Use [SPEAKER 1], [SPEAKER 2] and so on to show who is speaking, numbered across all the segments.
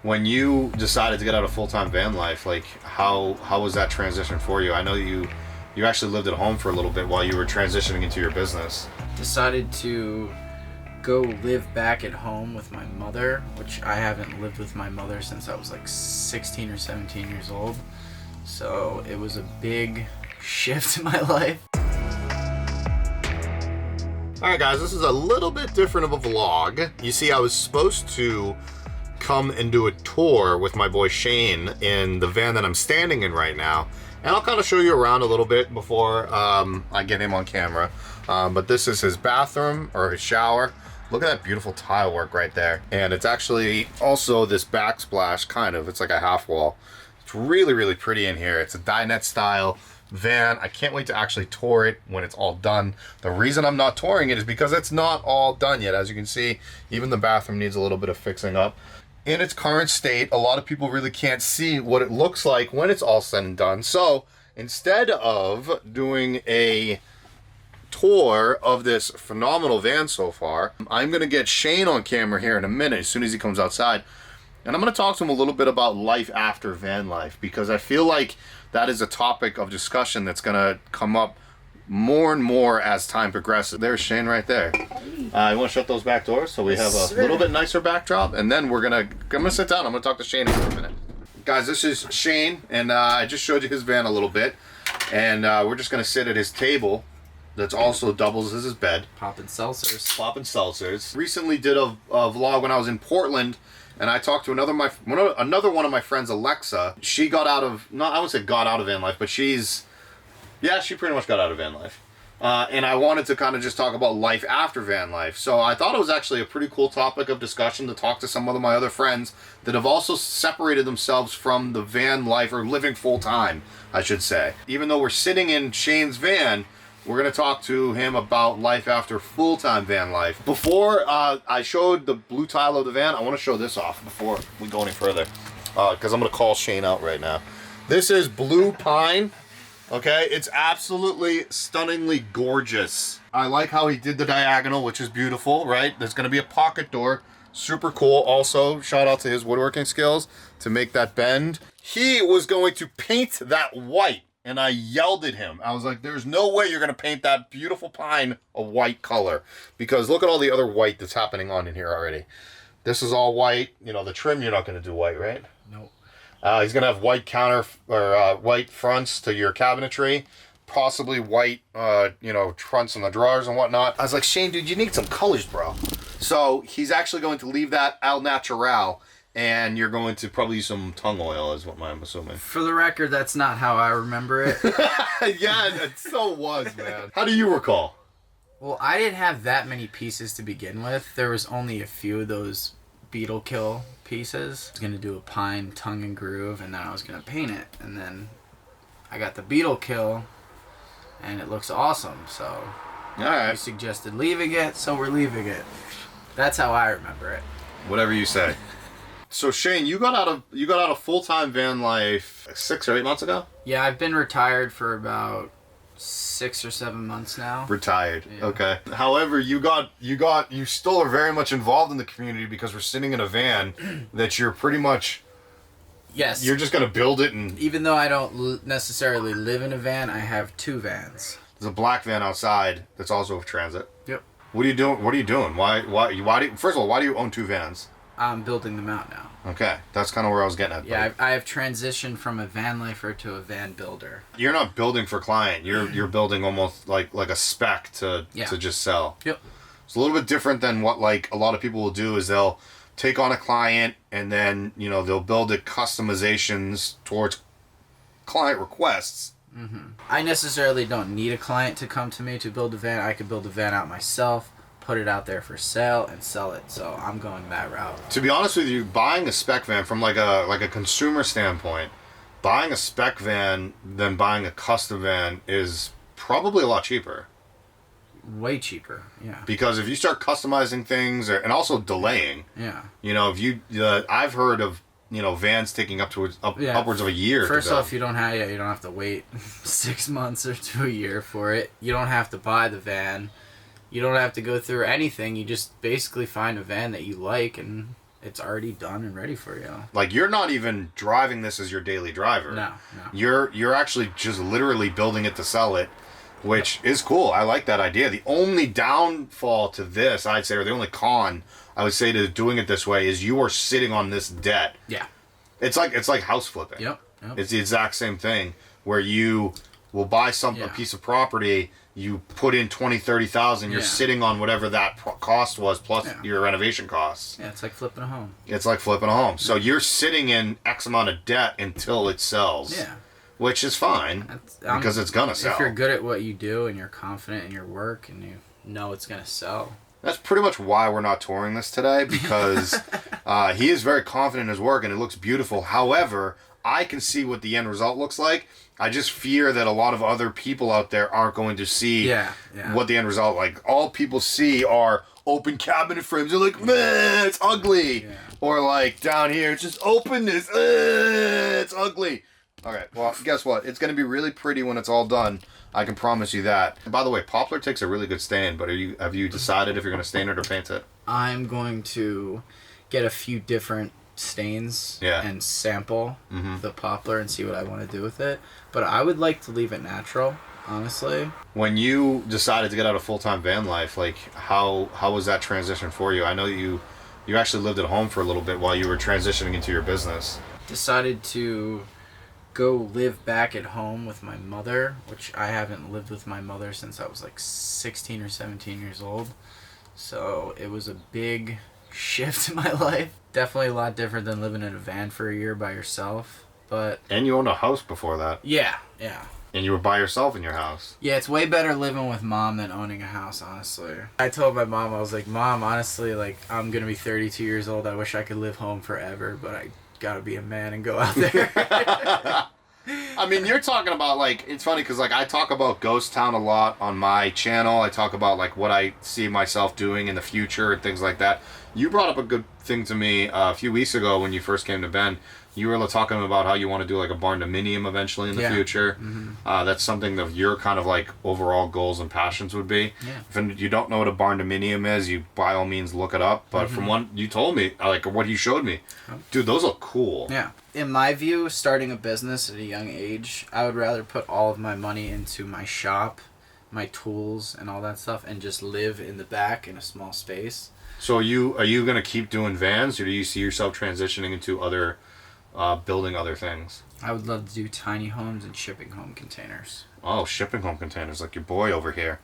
[SPEAKER 1] when you decided to get out of full-time van life, like how was that transition for you? I know you actually lived at home for a little bit while you were transitioning into your business.
[SPEAKER 2] Decided to go live back at home with my mother, which I haven't lived with my mother since I was like 16 or 17 years old. So it was a big shift in my life.
[SPEAKER 1] Alright guys, this is a little bit different of a vlog. You see, I was supposed to come and do a tour with my boy Shane in the van that I'm standing in right now. And I'll kind of show you around a little bit before I get him on camera. But this is his bathroom, or his shower. Look at that beautiful tile work right there. And it's actually also this backsplash, kind of. It's like a half wall. It's really, really pretty in here. It's a dinette style van. I can't wait to actually tour it when it's all done. The reason I'm not touring it is because it's not all done yet. As you can see, even the bathroom needs a little bit of fixing up. In its current state, a lot of people really can't see what it looks like when it's all said and done. So instead of doing a tour of this phenomenal van so far, I'm gonna get Shane on camera here in a minute as soon as he comes outside, and I'm gonna talk to him a little bit about life after van life, because I feel like that is a topic of discussion that's gonna come up more and more as time progresses. There's Shane right there. You want to shut those back doors so we have a little bit nicer backdrop, and then I'm gonna sit down. I'm gonna talk to Shane for a minute. Guys, this is Shane, and I just showed you his van a little bit, and we're just gonna sit at his table that's also doubles as his bed.
[SPEAKER 2] Popping seltzers.
[SPEAKER 1] Popping seltzers. Recently did a vlog when I was in Portland, and I talked to another one of my friends, Alexa. She got out of, not, I wouldn't say got out of van life, but she pretty much got out of van life. And I wanted to kind of just talk about life after van life. So I thought it was actually a pretty cool topic of discussion to talk to some of my other friends that have also separated themselves from the van life, or living full time, I should say. Even though we're sitting in Shane's van, we're going to talk to him about life after full-time van life. Before I showed the blue tile of the van, I want to show this off before we go any further, because I'm going to call Shane out right now. This is blue pine. Okay, it's absolutely stunningly gorgeous. I like how he did the diagonal, which is beautiful, right? There's going to be a pocket door. Super cool. Also, shout out to his woodworking skills to make that bend. He was going to paint that white, and I yelled at him. I was like, there's no way you're going to paint that beautiful pine a white color, because look at all the other white that's happening on in here already. This is all white. You know, the trim you're not going to do white, right?
[SPEAKER 2] Nope.
[SPEAKER 1] He's gonna have white white fronts to your cabinetry, possibly white, fronts on the drawers and whatnot. I was like, Shane, dude, you need some colors, bro. So he's actually going to leave that al natural, and you're going to probably use some tung oil, is what I'm assuming.
[SPEAKER 2] For the record, that's not how I remember it.
[SPEAKER 1] Yeah, it so was, man. How do you recall?
[SPEAKER 2] Well, I didn't have that many pieces to begin with. There was only a few of those beetle kill pieces. I was gonna do a pine tongue and groove, and then I was gonna paint it, and then I got the beetle kill, and it looks awesome. So
[SPEAKER 1] all right,
[SPEAKER 2] you suggested leaving it, so we're leaving it. That's how I remember it.
[SPEAKER 1] Whatever you say. So Shane, you got out of full-time van life 6 or 8 months ago?
[SPEAKER 2] Yeah, I've been retired for about 6 or 7 months now.
[SPEAKER 1] Retired.
[SPEAKER 2] Yeah.
[SPEAKER 1] Okay. However, you still are very much involved in the community, because we're sitting in a van that you're pretty much.
[SPEAKER 2] Yes.
[SPEAKER 1] You're just gonna build it, and
[SPEAKER 2] even though I don't necessarily live in a van, I have 2 vans.
[SPEAKER 1] there's a black van outside that's also with transit.
[SPEAKER 2] Yep.
[SPEAKER 1] What are you doing? What are you doing? Why do you, first of all, why do you own 2 vans?
[SPEAKER 2] I'm building them out now.
[SPEAKER 1] Okay, that's kind of where I was getting at.
[SPEAKER 2] Yeah, I have transitioned from a van lifer to a van builder.
[SPEAKER 1] You're not building for client. You're building almost like a spec to just sell.
[SPEAKER 2] Yep.
[SPEAKER 1] It's a little bit different than what like a lot of people will do, is they'll take on a client, and then they'll build it customizations towards client requests.
[SPEAKER 2] Mm-hmm. I necessarily don't need a client to come to me to build a van. I could build a van out myself, put it out there for sale, and sell it. So I'm going that route.
[SPEAKER 1] To be honest with you, buying a spec van from like a consumer standpoint, buying a spec van than buying a custom van is probably a lot cheaper.
[SPEAKER 2] Way cheaper, yeah.
[SPEAKER 1] Because if you start customizing things, and also delaying,
[SPEAKER 2] yeah.
[SPEAKER 1] If you, I've heard of vans taking upwards of a year.
[SPEAKER 2] First off, you don't have to wait 6 months or to a year for it. You don't have to buy the van. You don't have to go through anything. You just basically find a van that you like and It's already done and ready for you.
[SPEAKER 1] Like, you're not even driving this as your daily driver.
[SPEAKER 2] No.
[SPEAKER 1] You're actually just literally building it to sell it, which is cool. I like that idea. The only downfall to this, I'd say, or the only con I would say to doing it this way is you are sitting on this debt.
[SPEAKER 2] Yeah.
[SPEAKER 1] It's like house flipping.
[SPEAKER 2] Yep.
[SPEAKER 1] It's the exact same thing where you will buy a piece of property, you put in 20, 30,000, you're sitting on whatever that cost was plus your renovation costs.
[SPEAKER 2] Yeah, it's like flipping a home.
[SPEAKER 1] It's like flipping a home. So you're sitting in X amount of debt until it sells.
[SPEAKER 2] Yeah. Which
[SPEAKER 1] is fine because it's gonna sell.
[SPEAKER 2] If you're good at what you do and you're confident in your work and you know it's gonna sell.
[SPEAKER 1] That's pretty much why we're not touring this today, because he is very confident in his work and it looks beautiful. However, I can see what the end result looks like. I just fear that a lot of other people out there aren't going to see what the end result like. All people see are open cabinet frames. They're like, man, it's ugly. Yeah. Or like down here, it's just openness. It's ugly. Okay, well, guess what? It's going to be really pretty when it's all done. I can promise you that. And by the way, poplar takes a really good stain, but have you decided if you're going to stain it or paint it?
[SPEAKER 2] I'm going to get a few different stains and sample the poplar and see what I want to do with it. But I would like to leave it natural, honestly.
[SPEAKER 1] When you decided to get out of full-time van life, like how was that transition for you? I know you actually lived at home for a little bit while you were transitioning into your business.
[SPEAKER 2] Decided to go live back at home with my mother, which I haven't lived with my mother since I was like 16 or 17 years old. So it was a big shift in my life. Definitely a lot different than living in a van for a year by yourself.
[SPEAKER 1] And you owned a house before that.
[SPEAKER 2] Yeah.
[SPEAKER 1] And you were by yourself in your house.
[SPEAKER 2] Yeah, it's way better living with Mom than owning a house, honestly. I told my mom, I was like, Mom, honestly, like, I'm going to be 32 years old. I wish I could live home forever, but I got to be a man and go out there.
[SPEAKER 1] I mean, you're talking about, like, it's funny because, like, I talk about Ghost Town a lot on my channel. I talk about, like, what I see myself doing in the future and things like that. You brought up a good thing to me a few weeks ago when you first came to Bend. You were talking about how you want to do like a barn dominium eventually in the future. Mm-hmm. That's something that your kind of like overall goals and passions would be. Yeah. If you don't know what a barn dominium is, you by all means look it up. But from what you told me, like what you showed me, dude, those look cool.
[SPEAKER 2] Yeah. In my view, starting a business at a young age, I would rather put all of my money into my shop, my tools, and all that stuff, and just live in the back in a small space.
[SPEAKER 1] So are you going to keep doing vans, or do you see yourself transitioning into other... building other things?
[SPEAKER 2] I would love to do tiny homes and shipping home containers.
[SPEAKER 1] Oh, shipping home containers, like your boy over here.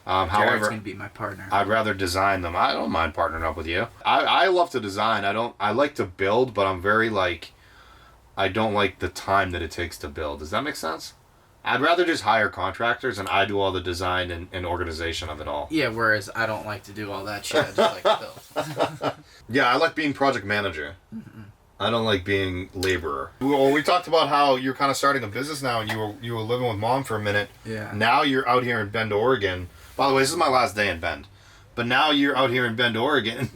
[SPEAKER 2] Jared's going to be my partner.
[SPEAKER 1] I'd rather design them. I don't mind partnering up with you. I love to design. I like to build, but I'm very like, I don't like the time that it takes to build. Does that make sense? I'd rather just hire contractors and I do all the design and organization of it all.
[SPEAKER 2] Yeah, whereas I don't like to do all that shit. I just like to build.
[SPEAKER 1] Yeah, I like being project manager. Mm-mm. I don't like being laborer. Well, we talked about how you're kind of starting a business now, and you were living with Mom for a minute.
[SPEAKER 2] Yeah.
[SPEAKER 1] Now you're out here in Bend, Oregon. By the way, this is my last day in Bend. But now you're out here in Bend, Oregon,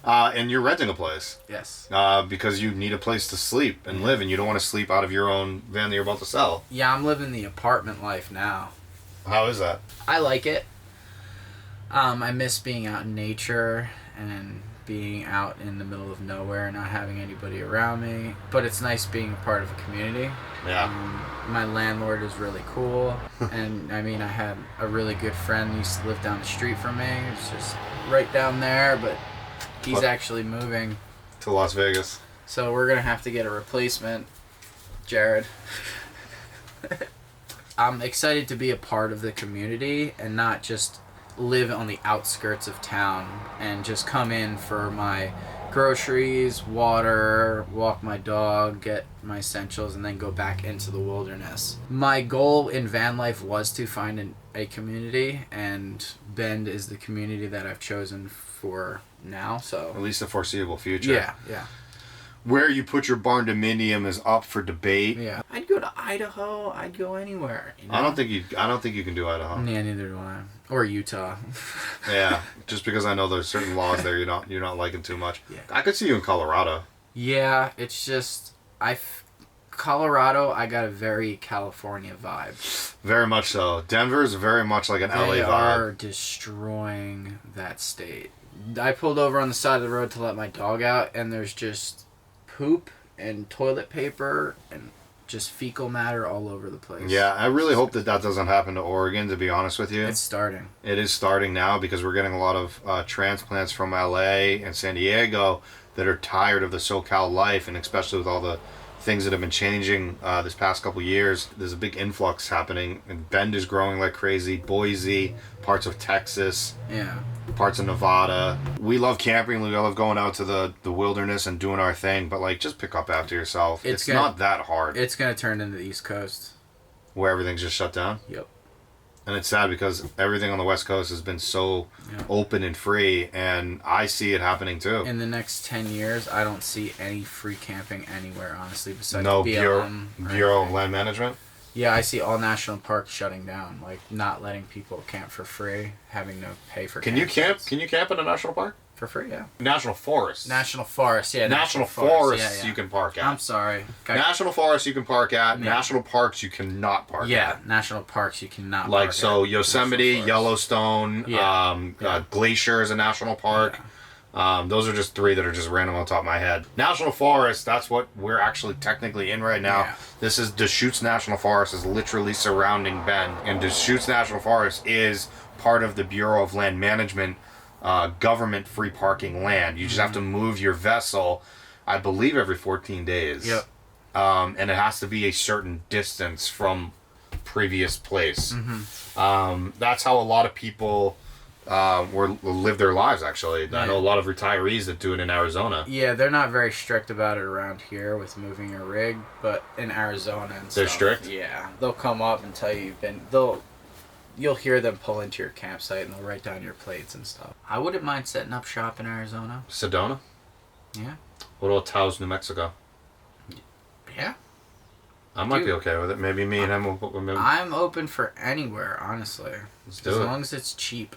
[SPEAKER 1] and you're renting a place.
[SPEAKER 2] Yes.
[SPEAKER 1] Because you need a place to sleep and live, and you don't want to sleep out of your own van that you're about to sell.
[SPEAKER 2] Yeah, I'm living the apartment life now.
[SPEAKER 1] How is that?
[SPEAKER 2] I like it. I miss being out in nature and being out in the middle of nowhere, not having anybody around me. But it's nice being a part of a community.
[SPEAKER 1] Yeah.
[SPEAKER 2] My landlord is really cool. And I mean, I had a really good friend who used to live down the street from me. It's just right down there, but he's actually moving
[SPEAKER 1] to Las Vegas.
[SPEAKER 2] So we're going to have to get a replacement, Jared. I'm excited to be a part of the community and not just live on the outskirts of town and just come in for my groceries, water, walk my dog, get my essentials, and then go back into the wilderness. My goal in van life was to find a community, and Bend is the community that I've chosen for now. So
[SPEAKER 1] at least the foreseeable future.
[SPEAKER 2] Yeah.
[SPEAKER 1] Where you put your barn dominium is up for debate.
[SPEAKER 2] Yeah, I'd go to Idaho. I'd go anywhere. You know?
[SPEAKER 1] I don't think you can do Idaho.
[SPEAKER 2] Yeah, neither do I. Or Utah.
[SPEAKER 1] Yeah, just because I know there's certain laws there you're not liking too much.
[SPEAKER 2] Yeah.
[SPEAKER 1] I could see you in Colorado.
[SPEAKER 2] Yeah, it's just Colorado. I got a very California vibe.
[SPEAKER 1] Very much so. Denver's very much like an LA vibe.
[SPEAKER 2] They are destroying that state. I pulled over on the side of the road to let my dog out, and there's just poop and toilet paper and just fecal matter all over the place.
[SPEAKER 1] Yeah, I really hope that doesn't happen to Oregon, to be honest with you.
[SPEAKER 2] It's starting.
[SPEAKER 1] It is starting now because we're getting a lot of transplants from LA and San Diego that are tired of the SoCal life, and especially with all the things that have been changing this past couple years. There's a big influx happening, and Bend is growing like crazy. Boise, parts of Texas.
[SPEAKER 2] Yeah.
[SPEAKER 1] Parts of Nevada. We love camping. We love going out to the wilderness and doing our thing, but like, just pick up after yourself. It's not that hard.
[SPEAKER 2] It's going to turn into the East Coast.
[SPEAKER 1] Where everything's just shut down?
[SPEAKER 2] Yep.
[SPEAKER 1] And it's sad because everything on the West Coast has been so open and free, and I see it happening too.
[SPEAKER 2] In the next 10 years, I don't see any free camping anywhere, honestly, besides
[SPEAKER 1] no
[SPEAKER 2] BLM.
[SPEAKER 1] Bureau of Land Management?
[SPEAKER 2] Yeah, I see all national parks shutting down, like not letting people camp for free, having to pay for.
[SPEAKER 1] Can you camp in a national park?
[SPEAKER 2] For free, yeah.
[SPEAKER 1] National forest.
[SPEAKER 2] National forest, yeah.
[SPEAKER 1] National forests
[SPEAKER 2] yeah.
[SPEAKER 1] you can park at.
[SPEAKER 2] I'm sorry.
[SPEAKER 1] National forests you can park at.
[SPEAKER 2] Yeah.
[SPEAKER 1] National parks you cannot park at.
[SPEAKER 2] Yeah, national parks you cannot
[SPEAKER 1] like
[SPEAKER 2] park
[SPEAKER 1] so
[SPEAKER 2] at.
[SPEAKER 1] Yosemite, Yellowstone, Glacier is a national park. Those are just three that are just random on top of my head. National Forest, that's what we're actually technically in right now.
[SPEAKER 2] Yeah.
[SPEAKER 1] This is Deschutes National Forest, is literally surrounding Bend. And Deschutes National Forest is part of the Bureau of Land Management, government free parking land. You just have to move your vessel, I believe, every 14 days.
[SPEAKER 2] Yep.
[SPEAKER 1] And it has to be a certain distance from previous place. That's how a lot of people live their lives, actually. I know a lot of retirees that do it in Arizona.
[SPEAKER 2] Yeah, they're not very strict about it around here with moving a rig, but in Arizona and
[SPEAKER 1] They're
[SPEAKER 2] stuff,
[SPEAKER 1] strict?
[SPEAKER 2] Yeah, they'll come up and tell you you'll hear them pull into your campsite and they'll write down your plates and stuff. I wouldn't mind setting up shop in Arizona.
[SPEAKER 1] Sedona?
[SPEAKER 2] Yeah.
[SPEAKER 1] What about Taos, New Mexico?
[SPEAKER 2] Yeah.
[SPEAKER 1] I might be okay with it. Maybe me and him will...
[SPEAKER 2] I'm open for anywhere, honestly.
[SPEAKER 1] Let's do
[SPEAKER 2] as
[SPEAKER 1] it.
[SPEAKER 2] long as it's cheap.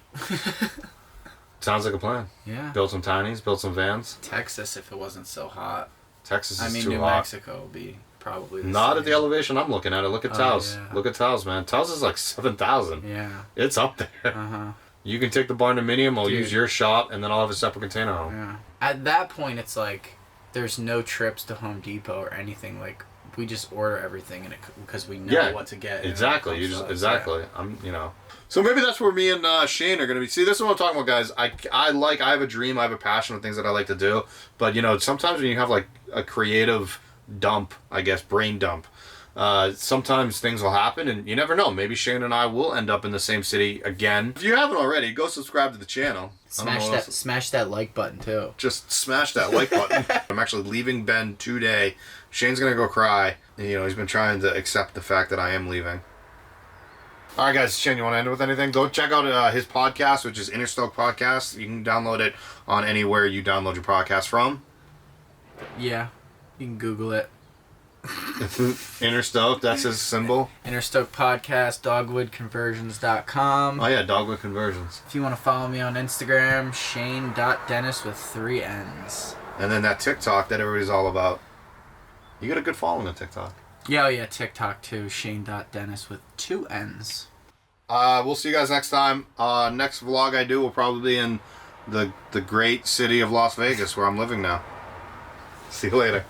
[SPEAKER 1] Sounds like a plan.
[SPEAKER 2] Yeah.
[SPEAKER 1] Build some tinies, build some vans.
[SPEAKER 2] Texas, if it wasn't so hot.
[SPEAKER 1] Texas is too
[SPEAKER 2] New
[SPEAKER 1] hot.
[SPEAKER 2] Mexico will be probably
[SPEAKER 1] Not
[SPEAKER 2] same.
[SPEAKER 1] at the elevation I'm looking at it. Look at Taos.
[SPEAKER 2] Yeah.
[SPEAKER 1] Look at Taos, man. Taos is like 7,000.
[SPEAKER 2] Yeah.
[SPEAKER 1] It's up there.
[SPEAKER 2] Uh-huh.
[SPEAKER 1] You can take the barndominium, I'll
[SPEAKER 2] Dude.
[SPEAKER 1] use your shop, and then I'll have a separate container home.
[SPEAKER 2] Yeah. At that point, it's like there's no trips to Home Depot or anything. Like, we just order everything because we know what to get.
[SPEAKER 1] Exactly. You just exactly. Yeah. So maybe that's where me and Shane are gonna be. See, this is what I'm talking about, guys. I have a dream, I have a passion of things that I like to do. But sometimes when you have like a creative dump, I guess, brain dump, sometimes things will happen, and you never know. Maybe Shane and I will end up in the same city again. If you haven't already, go subscribe to the channel.
[SPEAKER 2] Smash that like button too.
[SPEAKER 1] Just smash that like button. I'm actually leaving Bend today. Shane's gonna go cry. He's been trying to accept the fact that I am leaving. All right, guys. Shane, you want to end with anything? Go check out his podcast, which is Inner Stoke Podcast. You can download it on anywhere you download your podcast from.
[SPEAKER 2] Yeah, you can Google it.
[SPEAKER 1] Inner Stoke, that's his symbol.
[SPEAKER 2] Inner Stoke Podcast, dogwoodconversions.com.
[SPEAKER 1] Oh yeah, Dogwood Conversions.
[SPEAKER 2] If you want to follow me on Instagram, Shane.Dennis with 3 N's.
[SPEAKER 1] And then that TikTok that everybody's all about. You got a good following on TikTok.
[SPEAKER 2] Yeah, TikTok too. Shane.Dennis with 2 N's.
[SPEAKER 1] We'll see you guys next time. Next vlog I do will probably be in the great city of Las Vegas, where I'm living now. See you later.